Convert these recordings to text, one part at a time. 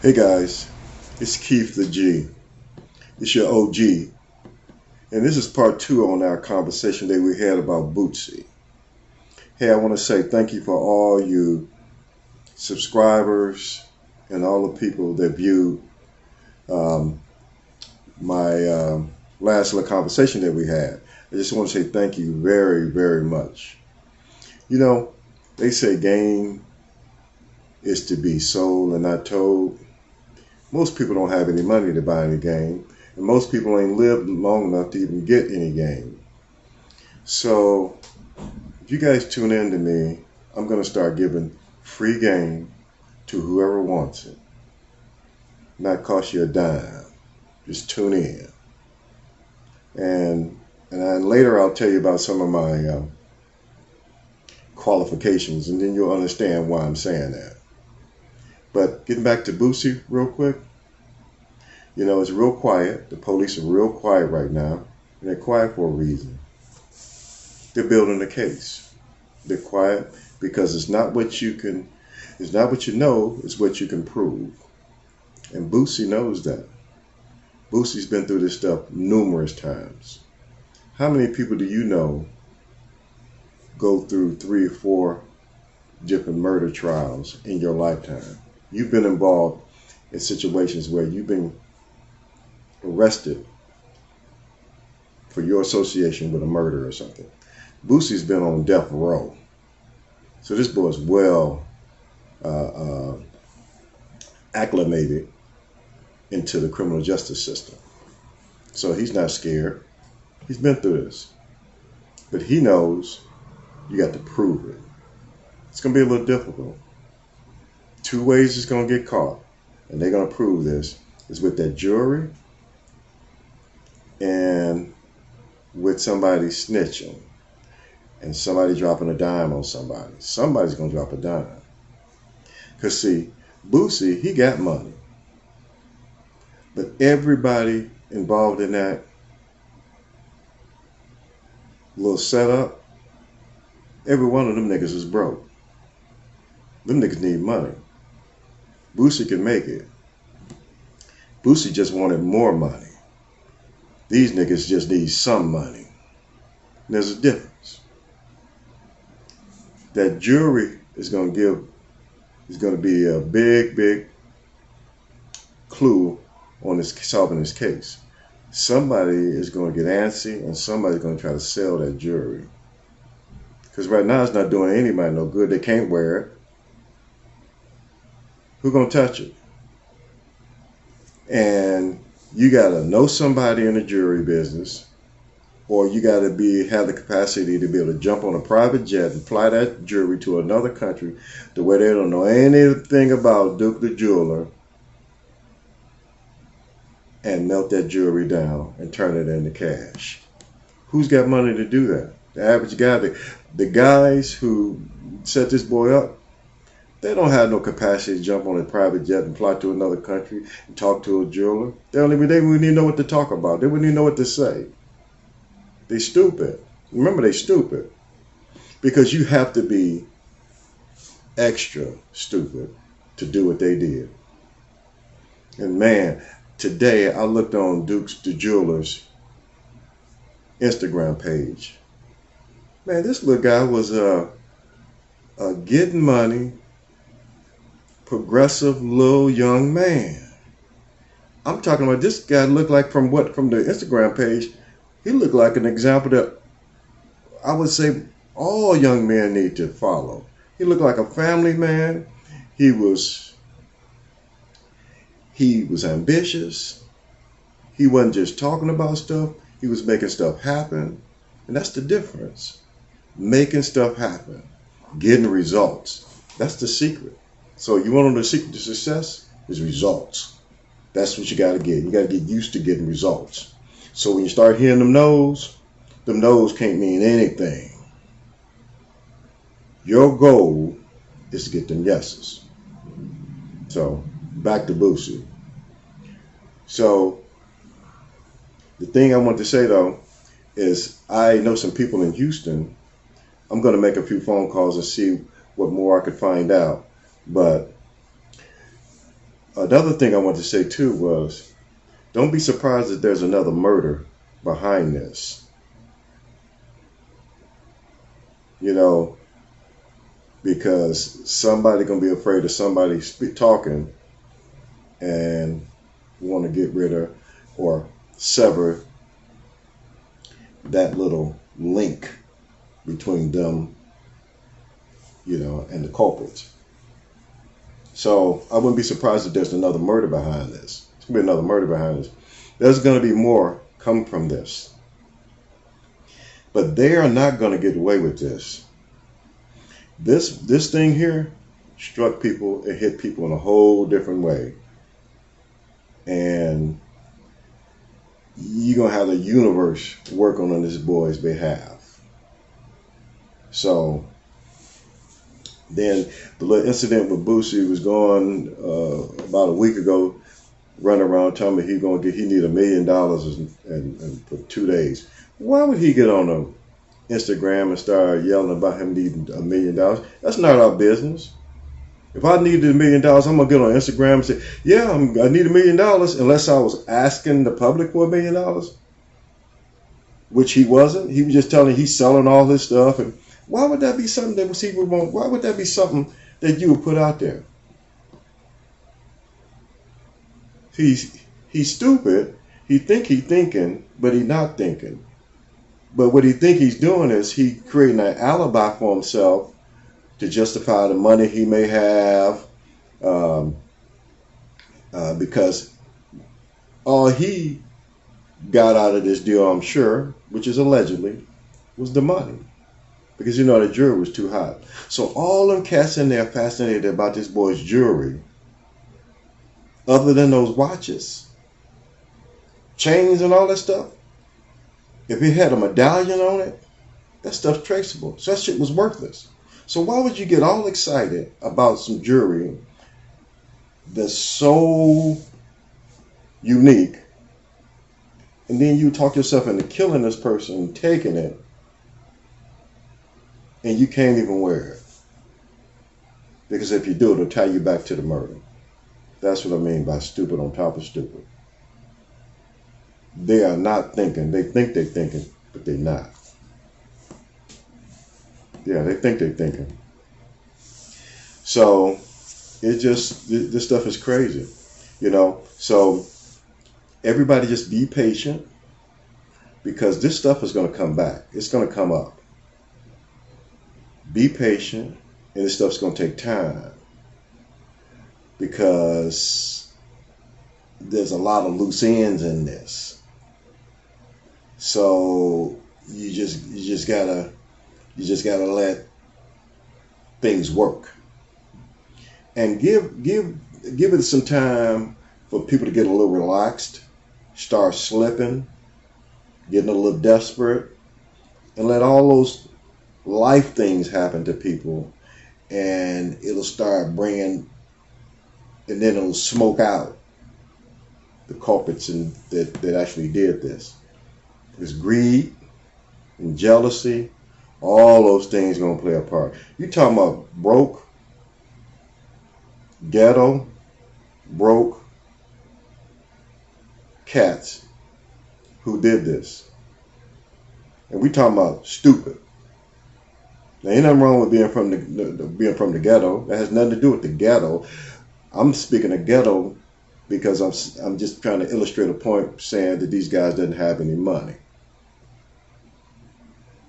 Hey guys, it's Keith the G. It's your OG. And this is part two on our conversation that we had about Boosie. Hey, I want to say thank you for all you subscribers and all the people that viewed um, my last little conversation that we had. I just want to say thank you very, very much. You know, they say game is to be sold and not told. Most people don't have any money to buy any game, and most people ain't lived long enough to even get any game. So if you guys tune in to me, I'm going to start giving free game to whoever wants it. Not cost you a dime. Just tune in. And then later I'll tell you about some of my qualifications, and then you'll understand why I'm saying that. But getting back to Boosie real quick, you know, it's real quiet. The police are real quiet right now, and they're quiet for a reason. They're building a case. They're quiet because it's not what you know, it's what you can prove. And Boosie knows that. Boosie's been through this stuff numerous times. How many people do you know go through 3 or 4 different murder trials in your lifetime? You've been involved in situations where you've been arrested for your association with a murder or something. Boosie's been on death row. So this boy is well acclimated into the criminal justice system. So he's not scared. He's been through this. But he knows you got to prove it. It's going to be a little difficult. 2 ways it's going to get caught, and they're going to prove this, is with that jury and with somebody snitching and somebody dropping a dime on somebody. Somebody's going to drop a dime. Because see, Boosie, he got money. But everybody involved in that little setup, every one of them niggas is broke. Them niggas need money. Boosie can make it. Boosie just wanted more money. These niggas just need some money. And there's a difference. That jury is going to be a big, big clue on solving this case. Somebody is going to get antsy and somebody's going to try to sell that jury. Because right now it's not doing anybody no good. They can't wear it. Who's going to touch it? And you got to know somebody in the jury business, or you got to have the capacity to be able to jump on a private jet and fly that jury to another country to where they don't know anything about Duke the Jeweler and melt that jewelry down and turn it into cash. Who's got money to do that? The average guy. The guys who set this boy up, they don't have no capacity to jump on a private jet and fly to another country and talk to a jeweler. They wouldn't even know what to talk about. They wouldn't even know what to say. They stupid. Remember, they stupid. Because you have to be extra stupid to do what they did. And man, today I looked on Duke's the Jeweler's Instagram page. Man, this little guy was getting money, progressive little young man. I'm talking about this guy looked like from the Instagram page, he looked like an example that I would say all young men need to follow. He looked like a family man. He was ambitious. He wasn't just talking about stuff. He was making stuff happen. And that's the difference. Making stuff happen. Getting results. That's the secret. So you want to know the secret to success? Is results. That's what you got to get. You got to get used to getting results. So when you start hearing them no's can't mean anything. Your goal is to get them yeses. So back to Boosie. So the thing I want to say though is I know some people in Houston. I'm going to make a few phone calls and see what more I could find out. But Another thing I want to say too was, don't be surprised that there's another murder behind this. You know, because somebody gonna be afraid of somebody talking and want to get rid of or sever that little link between them, and the culprits. So I wouldn't be surprised if there's another murder behind this. There's gonna be another murder behind this. There's gonna be more come from this. But they are not gonna get away with this. This thing here struck people, it hit people in a whole different way. And you're going to have the universe working on this boy's behalf. So then the little incident with Boosie was going about a week ago, running around telling me he need $1 million and for 2 days. Why would he get on Instagram and start yelling about him needing $1 million? That's not our business. If I needed $1 million, I'm gonna get on Instagram and say, "Yeah, I need $1 million," unless I was asking the public for $1 million, which he wasn't. He was just telling he's selling all his stuff. And why would that be something that people want? Why would that be something that you would put out there? He's stupid. He thinking, but he's not thinking. But what he think he's doing is he creating an alibi for himself to justify the money he may have, because all he got out of this deal, I'm sure, which is allegedly, was the money. Because the jewelry was too hot. So all them cats in there fascinated about this boy's jewelry, other than those watches, chains and all that stuff. If it had a medallion on it, that stuff's traceable. So that shit was worthless. So why would you get all excited about some jewelry that's so unique, and then you talk yourself into killing this person, taking it, and you can't even wear it? Because if you do, it'll tie you back to the murder. That's what I mean by stupid on top of stupid. They are not thinking. They think they're thinking, but they're not. Yeah, they think they're thinking. So this stuff is crazy, So everybody just be patient, because this stuff is going to come back. It's going to come up. Be patient, and this stuff's going to take time, because there's a lot of loose ends in this. So you just gotta let things work, and give it some time for people to get a little relaxed, start slipping, getting a little desperate, and let all those life things happen to people, and it'll start bringing, and then it'll smoke out the culprits that actually did this. It's greed and jealousy. All those things going to play a part. You talking about ghetto, broke cats who did this. And we talking about stupid. Now, ain't nothing wrong with being from the ghetto. That has nothing to do with the ghetto. I'm speaking of ghetto because I'm just trying to illustrate a point, saying that these guys didn't have any money.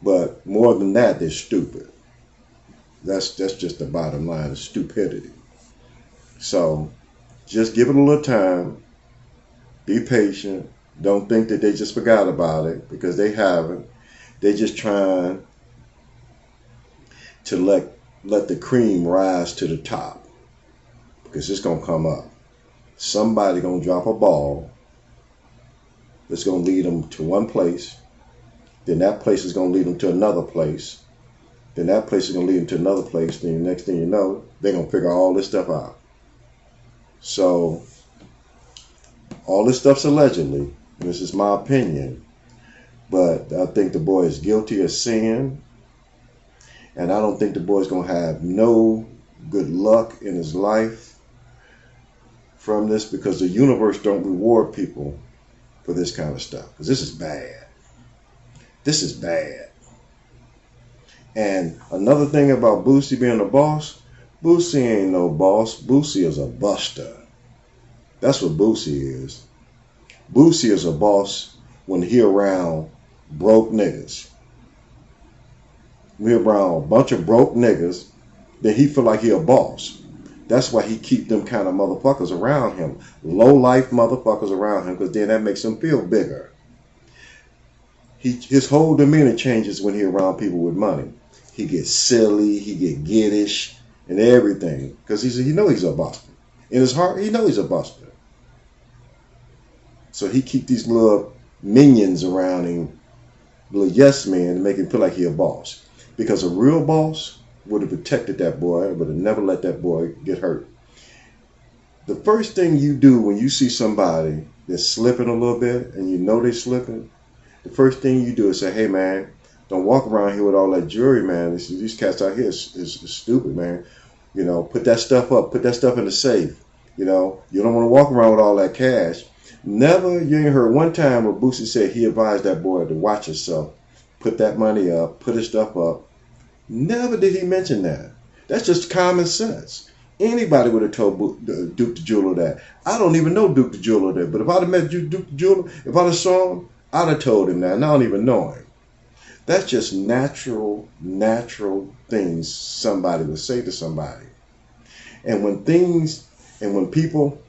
But more than that, they're stupid. That's just the bottom line, is stupidity. So just give it a little time. Be patient. Don't think that they just forgot about it, because they haven't. They're just trying to let the cream rise to the top, because it's going to come up. Somebody going to drop a ball that's going to lead them to one place. Then that place is going to lead them to another place. Then that place is going to lead them to another place. Then the next thing you know, they're going to figure all this stuff out. So all this stuff's allegedly, and this is my opinion, but I think the boy is guilty of sin, and I don't think the boy's going to have no good luck in his life from this because the universe don't reward people for this kind of stuff. Because this is bad. This is bad. And another thing about Boosie being a boss, Boosie ain't no boss. Boosie is a buster. That's what Boosie is. Boosie is a boss when he around broke niggas. We around a bunch of broke niggas, then he feel like he a boss. That's why he keep them kind of motherfuckers around him. Low life motherfuckers around him, because then that makes him feel bigger. His whole demeanor changes when he around people with money. He gets silly, he get giddish, and everything. Because he know he's a buster. In his heart, he know he's a buster. So he keep these little minions around him, little yes men, to make him feel like he a boss. Because a real boss would have protected that boy, would have never let that boy get hurt. The first thing you do when you see somebody that's slipping a little bit, and you know they're slipping, the first thing you do is say, hey man, don't walk around here with all that jewelry, man. These cats out here is stupid, man. You know, put that stuff up, put that stuff in the safe. You know, you don't want to walk around with all that cash. Never, you ain't heard one time where Boosie said he advised that boy to watch himself, put that money up, put his stuff up. Never did he mention that. That's just common sense. Anybody would have told Duke the Jeweler that. I don't even know Duke the Jeweler that, but if I'd have met Duke the Jeweler, if I'd have saw him, I'd have told him that, and I don't even know him. That's just natural things somebody would say to somebody. And when people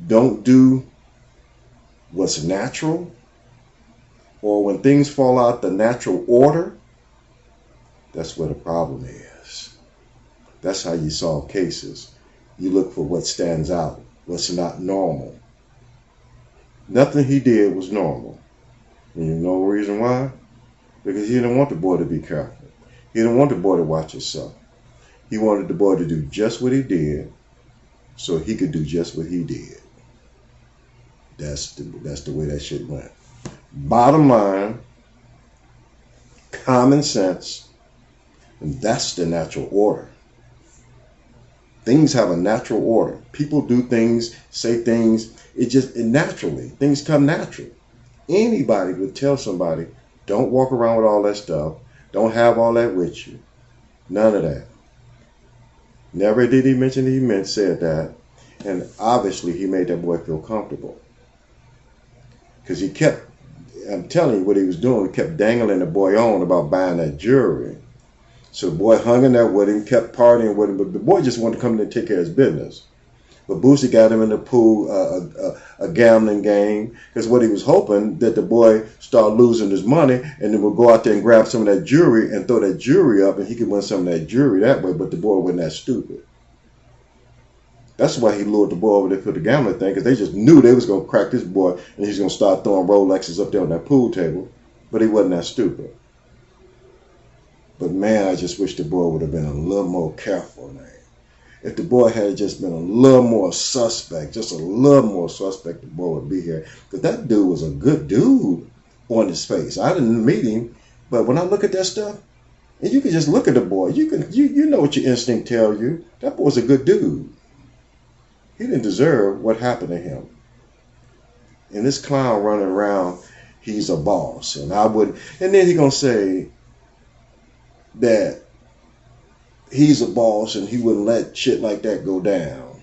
don't do what's natural, or when things fall out the natural order, that's where the problem is. That's how you solve cases. You look for what stands out, what's not normal. Nothing he did was normal. And you know the reason why? Because he didn't want the boy to be careful. He didn't want the boy to watch himself. He wanted the boy to do just what he did so he could do just what he did. That's the way that shit went. Bottom line, common sense, and that's the natural order. Things have a natural order. People do things, say things, it naturally. Things come natural. Anybody would tell somebody, don't walk around with all that stuff. Don't have all that with you. None of that. Never did he mention he said that. And obviously he made that boy feel comfortable. Because he kept, I'm telling you what he was doing, he kept dangling the boy on about buying that jewelry. So the boy hung in there with him, kept partying with him, but the boy just wanted to come in and take care of his business. But Boosie got him in the pool, a gambling game, because what he was hoping that the boy start losing his money and then would go out there and grab some of that jewelry and throw that jewelry up and he could win some of that jewelry that way, but the boy wasn't that stupid. That's why he lured the boy over there for the gambling thing, because they just knew they was going to crack this boy and he's going to start throwing Rolexes up there on that pool table, but he wasn't that stupid. But man, I just wish the boy would have been a little more careful, man. If the boy had just been a little more suspect, just a little more suspect, the boy would be here. Because that dude was a good dude on his face. I didn't meet him, but when I look at that stuff, and you can just look at the boy, you know what your instinct tells you. That boy's a good dude. He didn't deserve what happened to him. And this clown running around, he's a boss. And then he gonna say that he's a boss and he wouldn't let shit like that go down.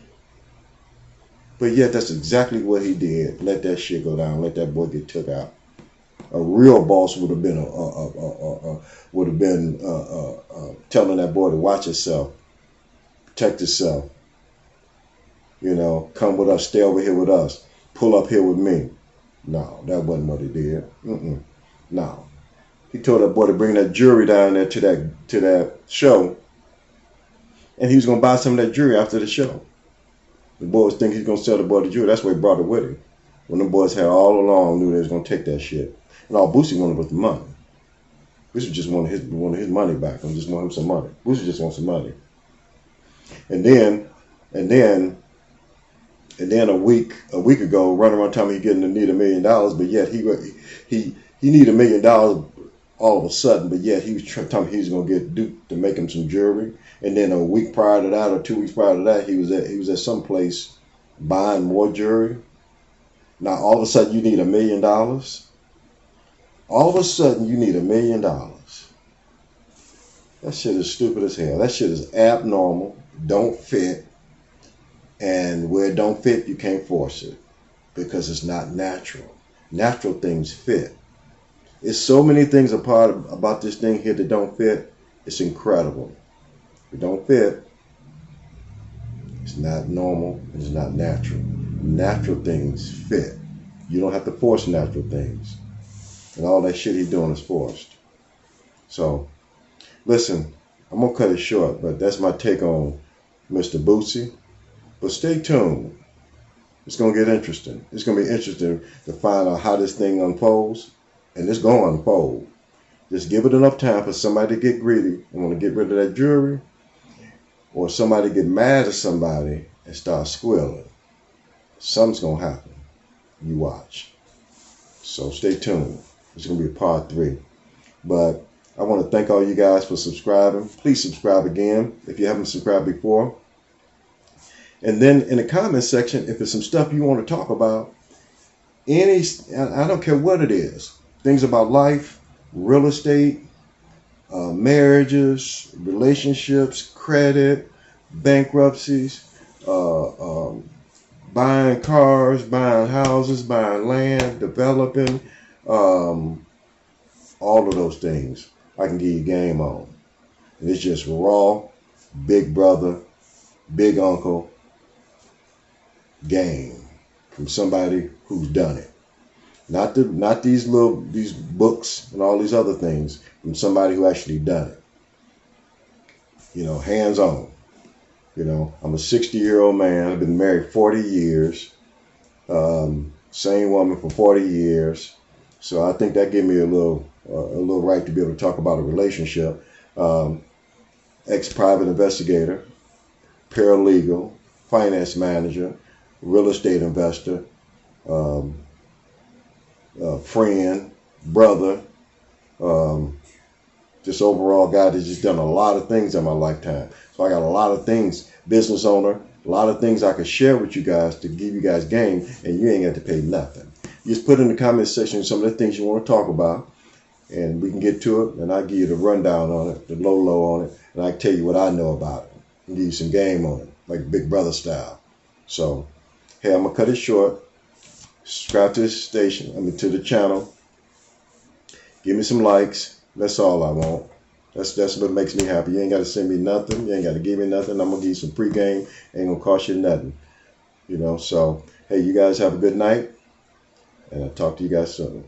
But yet that's exactly what he did. Let that shit go down. Let that boy get took out. A real boss would have been telling that boy to watch himself, protect himself. You know, come with us, stay over here with us, pull up here with me. No, that wasn't what he did. No. He told that boy to bring that jewelry down there to that show, and he was gonna buy some of that jewelry after the show. The boys think he's gonna sell the boy the jewelry. That's why he brought it with him. When the boys had all along knew they was gonna take that shit, and all Boosie wanted was the money. Boosie just wanted his money back. And just wanted him some money. Boosie just wants some money. And then a week ago, running around telling me he need $1 million, but yet he need $1 million all of a sudden, but yet he was telling me he was gonna get Duke to make him some jewelry. And then a week prior to that, or 2 weeks prior to that, he was at some place buying more jewelry. Now all of a sudden you need $1 million. All of a sudden you need $1 million. That shit is stupid as hell. That shit is abnormal. Don't fit. And where it don't fit, you can't force it because it's not natural. Natural things fit. It's so many things about this thing here that don't fit. It's incredible. If it don't fit, it's not normal. It's not natural. Natural things fit. You don't have to force natural things. And all that shit he's doing is forced. So, listen, I'm going to cut it short, but that's my take on Mr. Boosie. But stay tuned. It's going to get interesting. It's going to be interesting to find out how this thing unfolds. And it's going to unfold. Just give it enough time for somebody to get greedy and want to get rid of that jewelry. Or somebody get mad at somebody and start squealing. Something's going to happen. You watch. So stay tuned. It's going to be a part 3. But I want to thank all you guys for subscribing. Please subscribe again if you haven't subscribed before. And then in the comment section, if there's some stuff you want to talk about, I don't care what it is. Things about life, real estate, marriages, relationships, credit, bankruptcies, buying cars, buying houses, buying land, developing, all of those things I can give you game on. And it's just raw, big brother, big uncle game from somebody who's done it. Not these books and all these other things, from somebody who actually done it. You know, hands on. You know, I'm a 60-year-old man. I've been married 40 years. Same woman for 40 years. So I think that gave me a little right to be able to talk about a relationship. Ex-private investigator, paralegal, finance manager, real estate investor, friend, brother, just overall guy that's just done a lot of things in my lifetime. So I got a lot of things, business owner, a lot of things I could share with you guys to give you guys game, and you ain't got to pay nothing. Just put in the comment section some of the things you want to talk about, and we can get to it, and I'll give you the rundown on it, the low on it, and I can tell you what I know about it, and give you some game on it, like Big Brother style. So, hey, I'm going to cut it short. Subscribe to this station, to the channel. Give me some likes. That's all I want. That's what makes me happy. You ain't got to send me nothing. You ain't got to give me nothing. I'm going to give you some free game. Ain't going to cost you nothing. You know, so, hey, you guys have a good night. And I'll talk to you guys soon.